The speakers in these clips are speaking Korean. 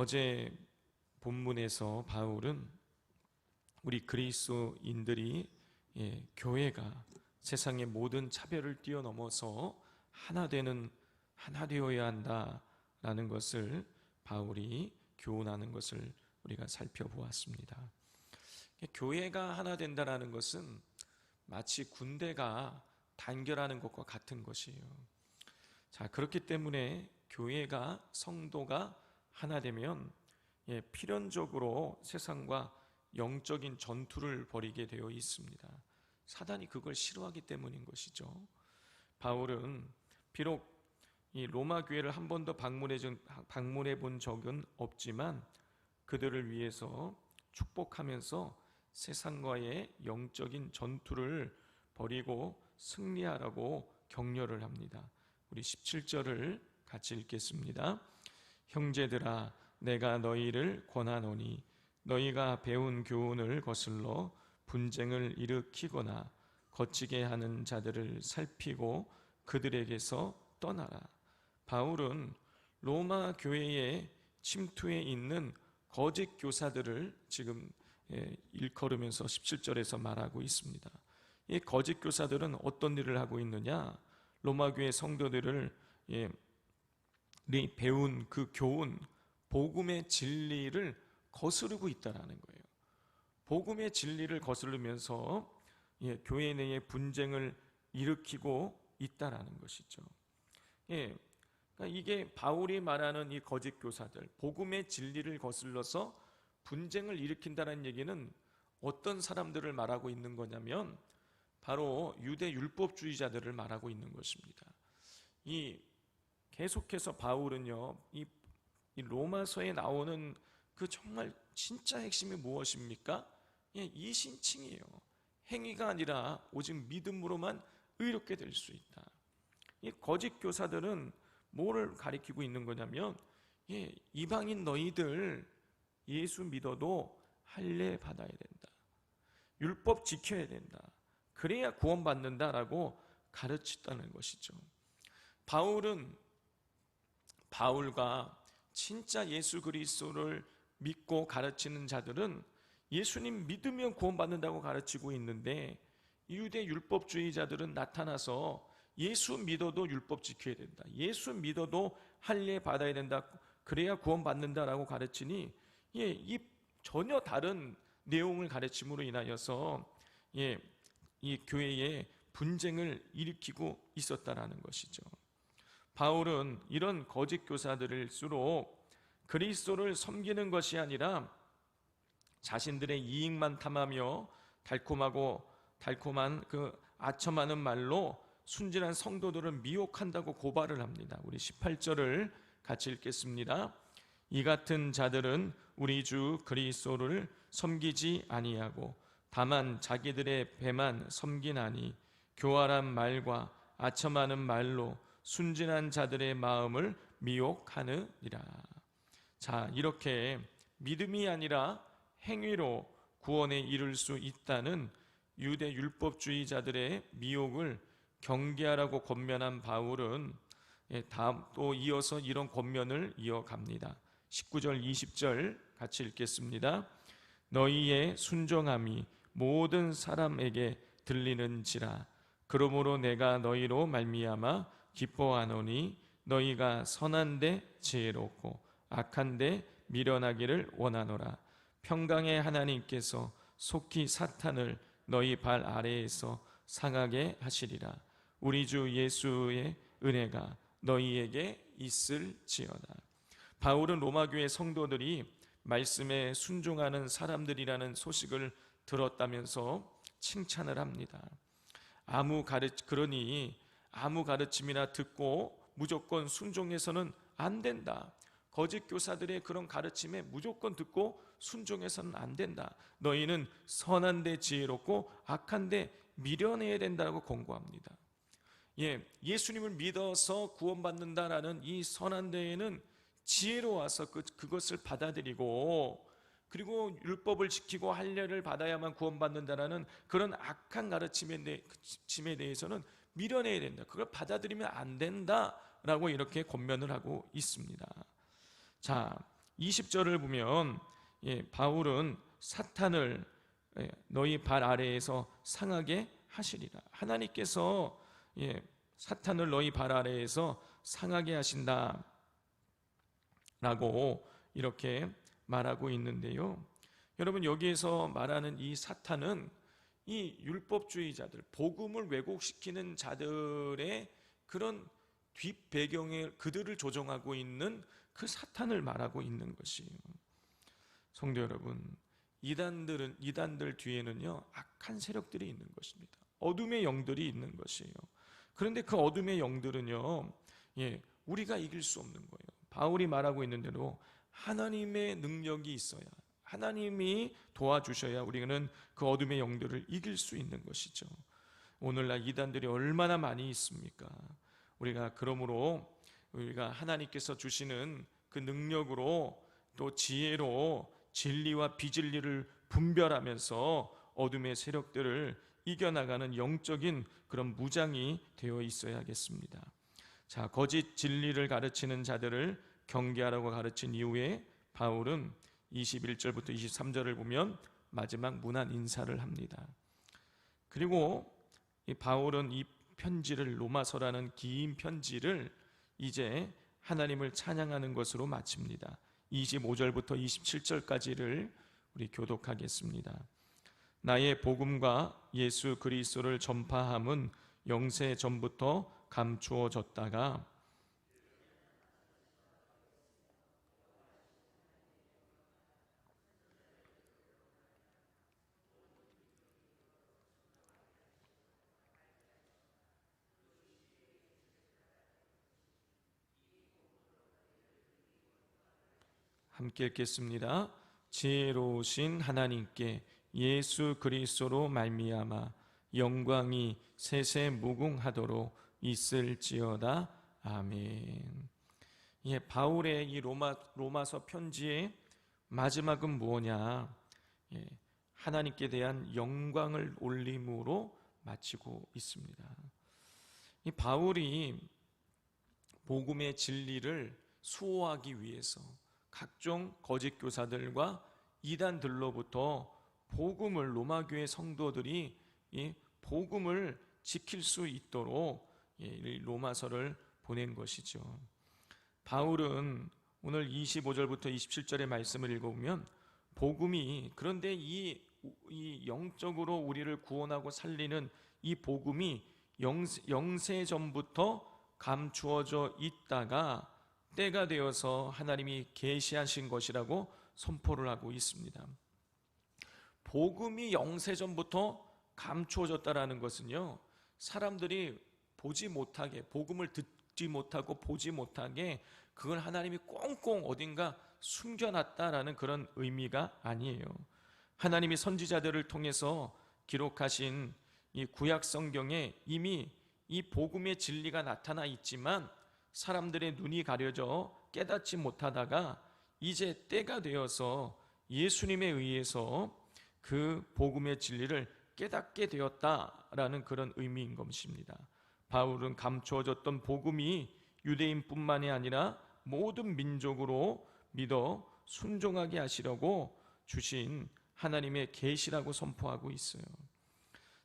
어제 본문에서 바울은 우리 그리스도인들이 교회가 세상의 모든 차별을 뛰어넘어서 하나 되어야 한다라는 것을 바울이 교훈하는 것을 우리가 살펴보았습니다. 교회가 하나 된다라는 것은 마치 군대가 단결하는 것과 같은 것이에요. 자, 그렇기 때문에 교회가 성도가 하나 되면 필연적으로 세상과 영적인 전투를 벌이게 되어 있습니다. 사단이 그걸 싫어하기 때문인 것이죠. 바울은 비록 이 로마 교회를 한 번도 방문해 본 적은 없지만 그들을 위해서 축복하면서 세상과의 영적인 전투를 벌이고 승리하라고 격려를 합니다. 우리 17절을 같이 읽겠습니다. 형제들아, 내가 너희를 권하노니 너희가 배운 교훈을 거슬러 분쟁을 일으키거나 거치게 하는 자들을 살피고 그들에게서 떠나라. 바울은 로마 교회에 침투해 있는 거짓 교사들을 지금 일컬으면서 17절에서 말하고 있습니다. 이 거짓 교사들은 어떤 일을 하고 있느냐? 로마 교회 성도들을 배운 그 교훈, 복음의 진리를 거스르고 있다라는 거예요. 복음의 진리를 거스르면서 교회 내에 분쟁을 일으키고 있다라는 것이죠. 그러니까 이게 바울이 말하는 이 거짓 교사들, 복음의 진리를 거슬러서 분쟁을 일으킨다는 얘기는 어떤 사람들을 말하고 있는 거냐면 바로 유대 율법주의자들을 말하고 있는 것입니다. 계속해서 바울은요, 이 로마서에 나오는 그 정말 진짜 핵심이 무엇입니까? 이신칭이에요. 행위가 아니라 오직 믿음으로만 의롭게 될 수 있다. 이 거짓 교사들은 뭐를 가리키고 있는 거냐면 이방인 너희들 예수 믿어도 할례 받아야 된다. 율법 지켜야 된다. 그래야 구원받는다라고 가르쳤다는 것이죠. 바울과 진짜 예수 그리스도를 믿고 가르치는 자들은 예수님 믿으면 구원받는다고 가르치고 있는데 유대 율법주의자들은 나타나서 예수 믿어도 율법 지켜야 된다. 예수 믿어도 할례 받아야 된다. 그래야 구원받는다라고 가르치니 이 전혀 다른 내용을 가르침으로 인하여서 이 교회에 분쟁을 일으키고 있었다라는 것이죠. 바울은 이런 거짓 교사들일수록 그리스도를 섬기는 것이 아니라 자신들의 이익만 탐하며 달콤한 그 아첨하는 말로 순진한 성도들을 미혹한다고 고발을 합니다. 우리 18절을 같이 읽겠습니다. 이 같은 자들은 우리 주 그리스도를 섬기지 아니하고 다만 자기들의 배만 섬기나니 교활한 말과 아첨하는 말로 순진한 자들의 마음을 미혹하느니라. 자, 이렇게 믿음이 아니라 행위로 구원에 이를 수 있다는 유대 율법주의자들의 미혹을 경계하라고 권면한 바울은 또 이어서 이런 권면을 이어갑니다. 19절 20절 같이 읽겠습니다. 너희의 순종함이 모든 사람에게 들리는지라. 그러므로 내가 너희로 말미암아 기뻐하노니 너희가 선한데 지혜롭고 악한데 미련하기를 원하노라. 평강의 하나님께서 속히 사탄을 너희 발 아래에서 상하게 하시리라. 우리 주 예수의 은혜가 너희에게 있을지어다. 바울은 로마교회 성도들이 말씀에 순종하는 사람들이라는 소식을 들었다면서 칭찬을 합니다. 그러니 아무 가르침이나 듣고 무조건 순종해서는 안 된다. 거짓 교사들의 그런 가르침에 무조건 듣고 순종해서는 안 된다. 너희는 선한데 지혜롭고 악한데 미련해야 된다고 권고합니다. 예수님을 믿어서 구원받는다라는 이 선한 데에는 지혜로워서 그것을 받아들이고, 그리고 율법을 지키고 할례를 받아야만 구원받는다라는 그런 악한 가르침에 대해서는 미련해야 된다. 그걸 받아들이면 안 된다라고 이렇게 권면을 하고 있습니다. 자, 20절을 보면 바울은 사탄을 너희 발 아래에서 상하게 하시리라. 하나님께서 사탄을 너희 발 아래에서 상하게 하신다 라고 이렇게 말하고 있는데요, 여러분, 여기에서 말하는 이 사탄은 이 율법주의자들, 복음을 왜곡시키는 자들의 그런 뒷배경에 그들을 조종하고 있는 그 사탄을 말하고 있는 것이에요. 성도 여러분, 이단들 뒤에는요 악한 세력들이 있는 것입니다. 어둠의 영들이 있는 것이에요. 그런데 그 어둠의 영들은요 우리가 이길 수 없는 거예요. 바울이 말하고 있는 대로 하나님의 능력이 있어야, 하나님이 도와주셔야 우리는 그 어둠의 영들을 이길 수 있는 것이죠. 오늘날 이단들이 얼마나 많이 있습니까? 우리가 그러므로 우리가 하나님께서 주시는 그 능력으로 또 지혜로 진리와 비진리를 분별하면서 어둠의 세력들을 이겨나가는 영적인 그런 무장이 되어 있어야겠습니다. 자, 거짓 진리를 가르치는 자들을 경계하라고 가르친 이후에 바울은 21절부터 23절을 보면 마지막 문안 인사를 합니다. 그리고 이 바울은 이 편지를, 로마서라는 긴 편지를 이제 하나님을 찬양하는 것으로 마칩니다. 25절부터 27절까지를 우리 교독하겠습니다. 나의 복음과 예수 그리스도를 전파함은 영세 전부터 감추어졌다가 함께 읽겠습니다. 지혜로우신 하나님께 예수 그리스도로 말미암아 영광이 세세 무궁하도록 있을지어다. 아멘. 바울의 이 로마서 편지의 마지막은 무엇냐? 하나님께 대한 영광을 올림으로 마치고 있습니다. 이 바울이 복음의 진리를 수호하기 위해서 각종 거짓 교사들과 이단들로부터 복음을, 로마교회 성도들이 이 복음을 지킬 수 있도록 로마서를 보낸 것이죠. 바울은 오늘 25절부터 27절의 말씀을 읽어보면 복음이, 그런데 이 영적으로 우리를 구원하고 살리는 이 복음이 영세 전부터 감추어져 있다가 때가 되어서 하나님이 계시하신 것이라고 선포를 하고 있습니다. 복음이 영세전부터 감추어졌다라는 것은요, 사람들이 보지 못하게, 복음을 듣지 못하고 보지 못하게 그걸 하나님이 꽁꽁 어딘가 숨겨놨다라는 그런 의미가 아니에요. 하나님이 선지자들을 통해서 기록하신 이 구약 성경에 이미 이 복음의 진리가 나타나 있지만 사람들의 눈이 가려져 깨닫지 못하다가 이제 때가 되어서 예수님에 의해서 그 복음의 진리를 깨닫게 되었다라는 그런 의미인 것입니다. 바울은 감추어졌던 복음이 유대인뿐만이 아니라 모든 민족으로 믿어 순종하게 하시려고 주신 하나님의 계시라고 선포하고 있어요.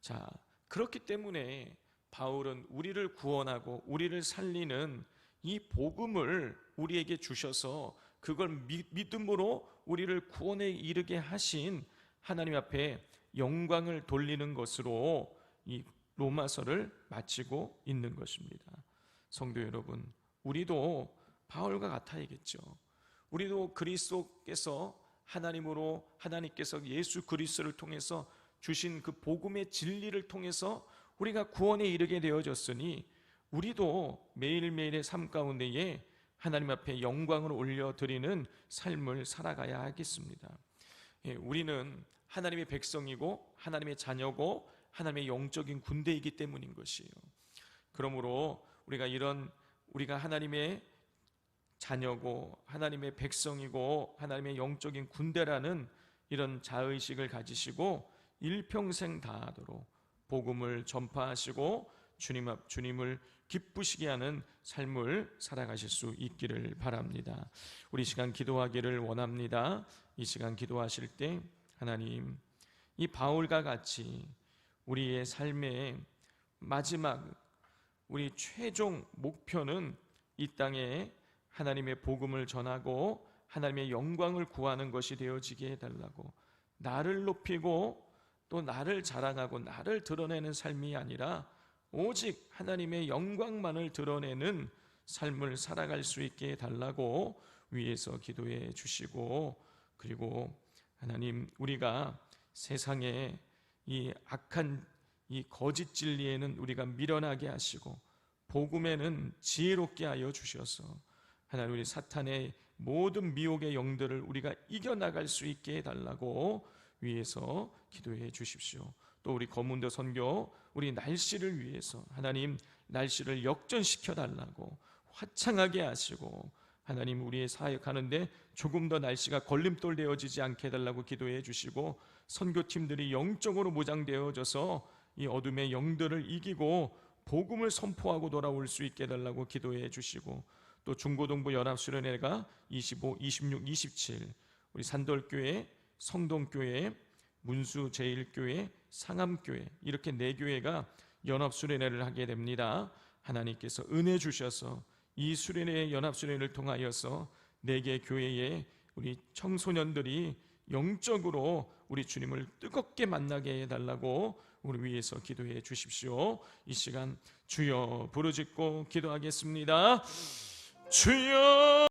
자, 그렇기 때문에 바울은 우리를 구원하고 우리를 살리는 이 복음을 우리에게 주셔서 그걸 믿음으로 우리를 구원에 이르게 하신 하나님 앞에 영광을 돌리는 것으로 이 로마서를 마치고 있는 것입니다. 성도 여러분, 우리도 바울과 같아야겠죠. 우리도 그리스도께서 하나님께서 예수 그리스도를 통해서 주신 그 복음의 진리를 통해서 우리가 구원에 이르게 되어졌으니 우리도 매일매일의 삶 가운데에 하나님 앞에 영광을 올려드리는 삶을 살아가야 하겠습니다. 우리는 하나님의 백성이고 하나님의 자녀고 하나님의 영적인 군대이기 때문인 것이에요. 그러므로 우리가 하나님의 자녀고 하나님의 백성이고 하나님의 영적인 군대라는 이런 자의식을 가지시고 일평생 다하도록 복음을 전파하시고 주님을 기쁘시게 하는 삶을 살아가실 수 있기를 바랍니다. 우리 시간 기도하기를 원합니다. 이 시간 기도하실 때 하나님, 이 바울과 같이 우리의 삶의 마지막, 우리 최종 목표는 이 땅에 하나님의 복음을 전하고 하나님의 영광을 구하는 것이 되어지게 해달라고, 나를 높이고 또 나를 자랑하고 나를 드러내는 삶이 아니라 오직 하나님의 영광만을 드러내는 삶을 살아갈 수 있게 해달라고 위에서 기도해 주시고, 그리고 하나님, 우리가 세상에 이 악한 이 거짓 진리에는 우리가 미련하게 하시고 복음에는 지혜롭게 하여 주셔서 하나님, 우리 사탄의 모든 미혹의 영들을 우리가 이겨나갈 수 있게 해달라고 위해서 기도해 주십시오. 또 우리 거문도 선교, 우리 날씨를 위해서 하나님, 날씨를 역전시켜 달라고 화창하게 하시고, 하나님, 우리의 사역하는데 조금 더 날씨가 걸림돌 되어지지 않게 해달라고 기도해 주시고, 선교팀들이 영적으로 무장되어져서 이 어둠의 영들을 이기고 복음을 선포하고 돌아올 수 있게 해달라고 기도해 주시고, 또 중고동부 연합수련회가 25, 26, 27 우리 산돌교회, 성동교회, 문수제일교회, 상암교회, 이렇게 4교회가 연합수련회를 하게 됩니다. 하나님께서 은혜 주셔서 이 수련회, 연합수련회를 통하여서 4개 교회의 우리 청소년들이 영적으로 우리 주님을 뜨겁게 만나게 해달라고 우리 위해서 기도해 주십시오. 이 시간 주여 부르짖고 기도하겠습니다. 주여.